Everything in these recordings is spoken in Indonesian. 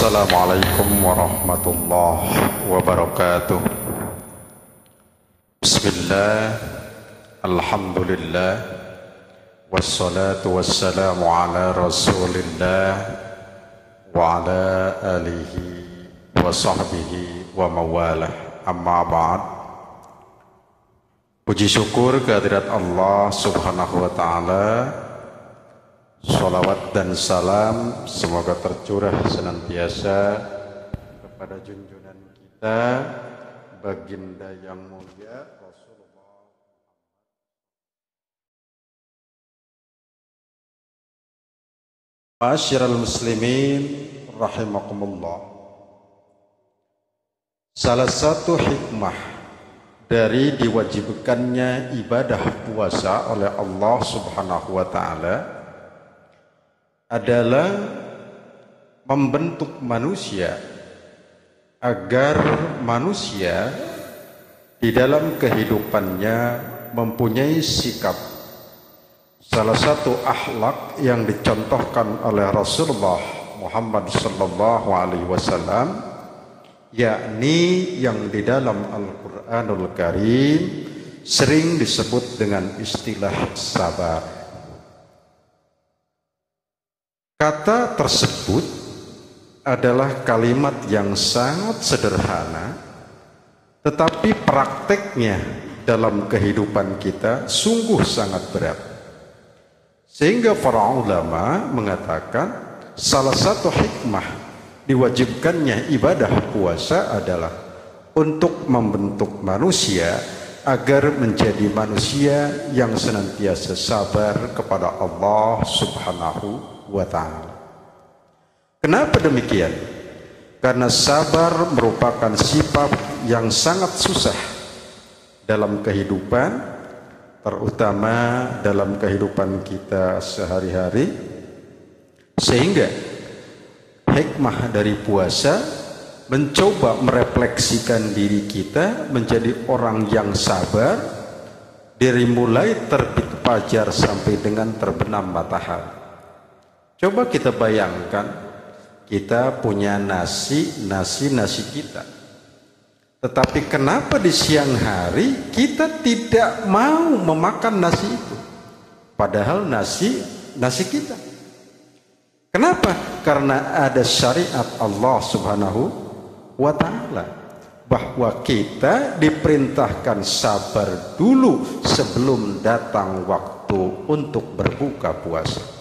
Assalamualaikum warahmatullahi wabarakatuh. Bismillah, alhamdulillah, wassalatu wassalamu ala rasulillah wa ala alihi wa sahbihi wa mawalah, amma ba'd. Puji syukur kehadirat Allah subhanahu wa ta'ala. Salawat dan salam semoga tercurah senantiasa kepada junjungan kita, baginda yang mulia Rasulullah. Ma'asyiral muslimin rahimakumullah. Salah satu hikmah dari diwajibkannya ibadah puasa oleh Allah subhanahu wa ta'ala adalah membentuk manusia agar manusia di dalam kehidupannya mempunyai sikap. Salah satu akhlak yang dicontohkan oleh Rasulullah Muhammad sallallahu alaihi wasallam, yakni yang di dalam Al-Qur'anul Karim sering disebut dengan istilah sabar. Kata tersebut adalah kalimat yang sangat sederhana, tetapi prakteknya dalam kehidupan kita sungguh sangat berat. Sehingga para ulama mengatakan salah satu hikmah diwajibkannya ibadah puasa adalah untuk membentuk manusia agar menjadi manusia yang senantiasa sabar kepada Allah subhanahu wa ta'ala. Kenapa demikian? Karena sabar merupakan sifat yang sangat susah dalam kehidupan, terutama dalam kehidupan kita sehari-hari, sehingga hikmah dari puasa mencoba merefleksikan diri kita menjadi orang yang sabar dari mulai terbit fajar sampai dengan terbenam matahari. Coba kita bayangkan, kita punya nasi kita. Tetapi kenapa di siang hari kita tidak mau memakan nasi itu? Padahal nasi kita. Kenapa? Karena ada syariat Allah subhanahu wa ta'ala bahwa kita diperintahkan sabar dulu sebelum datang waktu untuk berbuka puasa.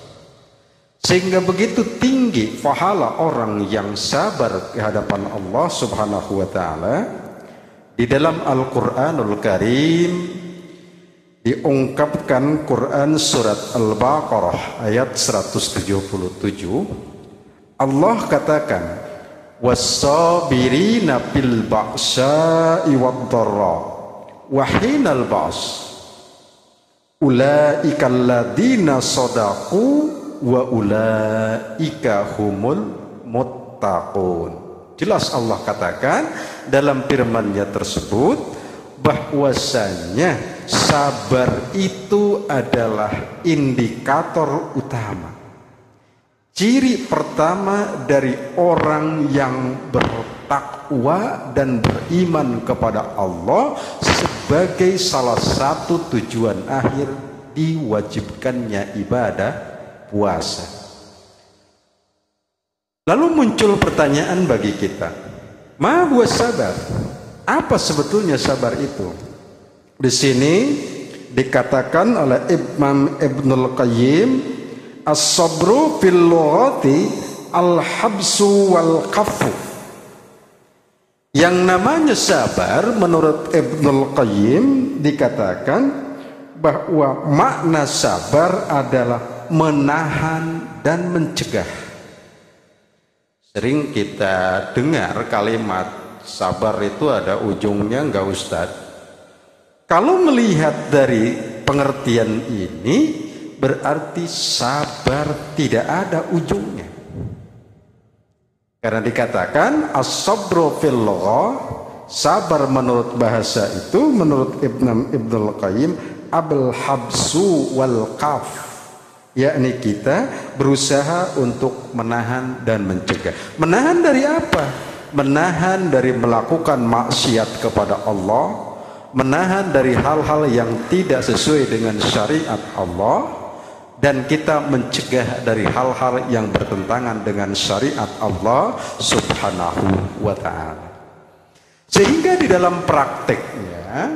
Sehingga begitu tinggi pahala orang yang sabar ke hadapan Allah subhanahu wa ta'ala. Di dalam Al-Quranul Karim diungkapkan, Quran surat Al-Baqarah ayat 177, Allah katakan, was-sabirina bil ba'sa'i wad-dharra wa hinal ba's ulaika alladziina shadaqu wa ulaika humul muttaqun. Jelas Allah katakan dalam firman-Nya tersebut bahwasanya sabar itu adalah indikator utama, ciri pertama dari orang yang bertakwa dan beriman kepada Allah sebagai salah satu tujuan akhir diwajibkannya ibadah puasa. Lalu muncul pertanyaan bagi kita, ma huwa sabar? Apa sebetulnya sabar itu? Di sini dikatakan oleh Imam Ibnul Qayyim, as-sabru fil lughati al-habsu wal qafu. Yang namanya sabar menurut Ibnul Qayyim dikatakan bahwa makna sabar adalah menahan dan mencegah. Sering kita dengar kalimat sabar itu ada ujungnya, enggak Ustaz? Kalau melihat dari pengertian ini, berarti sabar tidak ada ujungnya. Karena dikatakan as-sabru fil lughah, sabar menurut bahasa itu menurut Ibnul Qayyim abul habsu wal qaf, yakni kita berusaha untuk menahan dan mencegah. Menahan dari apa? Menahan dari melakukan maksiat kepada Allah, menahan dari hal-hal yang tidak sesuai dengan syariat Allah, dan kita mencegah dari hal-hal yang bertentangan dengan syariat Allah subhanahu wa ta'ala. Sehingga di dalam prakteknya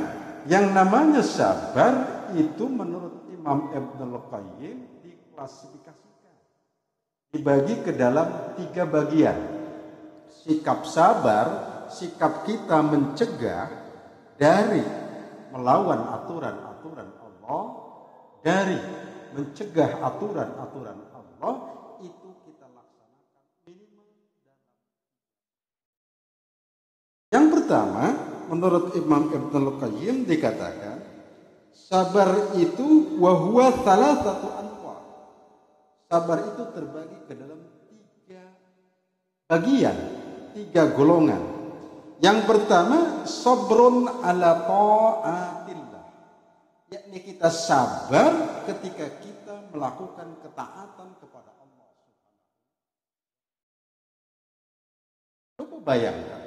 yang namanya sabar itu menurut Imam Ibnul Qayyim diklasifikasikan, dibagi ke dalam 3 bagian. Sikap sabar, sikap kita mencegah dari melawan aturan-aturan Allah, dari mencegah aturan-aturan Allah, itu kita laksanakan minimal dalam. Yang pertama, menurut Imam Ibnul Qayyim dikatakan sabar itu wa huwa thalathatu anwa. Sabar itu terbagi ke dalam 3 bagian, 3 golongan. Yang pertama, sabrun ala ta'atillah, yakni kita sabar ketika kita melakukan ketaatan kepada Allah. Coba bayangkan,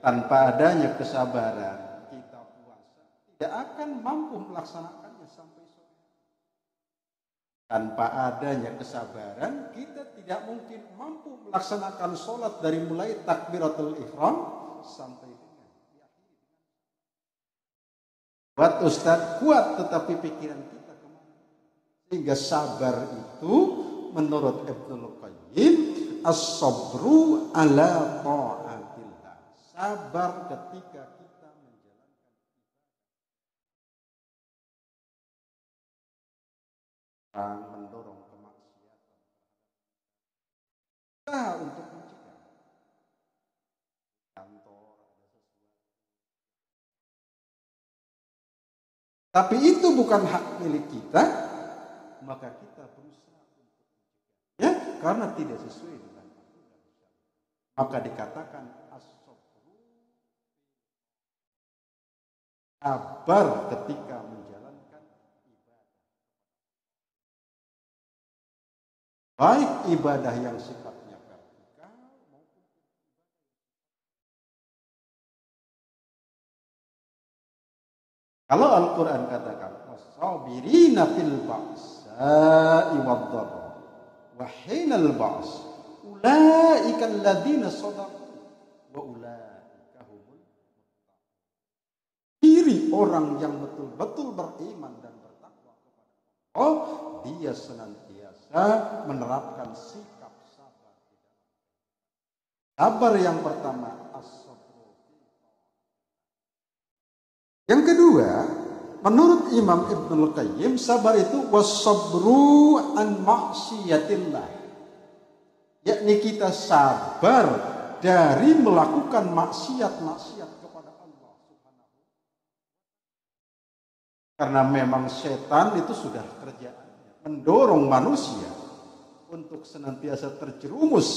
tanpa adanya kesabaran kita puasa tidak akan mampu melaksanakannya sampai sore. Tanpa adanya kesabaran kita tidak mungkin mampu melaksanakan sholat dari mulai takbiratul ihram sampai dengan diakhiri. Buat Ustaz kuat, tetapi pikiran kita kemana? Sehingga sabar itu menurut Ibnul Qayyim as-sabru ala ta'atillah, sabar ketika kita menjalankan ibadah, mendorong kemaksiatan untuk mencegah. Kantor ada sesuatu, tapi itu bukan hak milik kita, maka kita berusaha untuk mencegahnya karena tidak sesuai dengan aturan. Maka dikatakan as-sabru, sabar ketika menjalankan ibadah, baik ibadah yang sifatnya vertikal maupun kalau Al-Quran katakan was-sabirina fil ba'sa'i wad-dharra wa hinal ba's ulaika alladziina shadaqu wa ulaika humul muttaqun. Ciri orang yang betul-betul beriman dan bertakwa kepada Allah, dia senantiasa menerapkan sikap sabar. Sabar yang pertama as-sabru. Yang kedua, menurut Imam Ibnul Qayyim, sabar itu was-sabru an maksiatillah, yakni kita sabar dari melakukan maksiat-maksiat kepada Allah Subhanahu. Karena memang setan itu sudah kerjaannya mendorong manusia untuk senantiasa terjerumus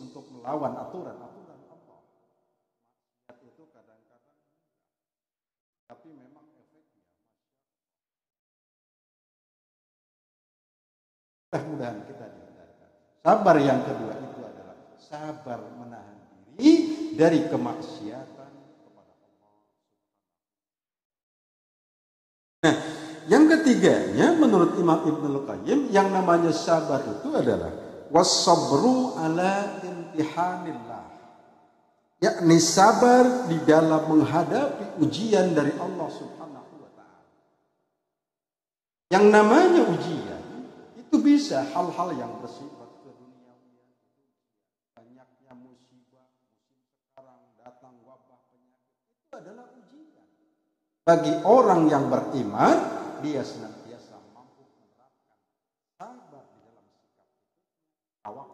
untuk melawan aturan-aturan Allah. Maksiat itu kadang-kadang, tapi memang efeknya mudah-mudahan kita dihindarkan. Sabar yang kedua itu adalah sabar menahan diri dari kemaksiatan kepada Allah. Nah, yang ketiganya menurut Imam Ibnul Qayyim, yang namanya sabar itu adalah was-sabru ala imtihanillah, yakni sabar di dalam menghadapi ujian dari Allah Subhanahu wa ta'ala. Yang namanya ujian itu bisa hal-hal yang bersifat keduniawian, banyaknya musibah, musim sekarang datang wabah penyakit, itu adalah ujian. Bagi orang yang beriman, dia senantiasa mampu menerapkan sabar di dalam sikap itu, tawakal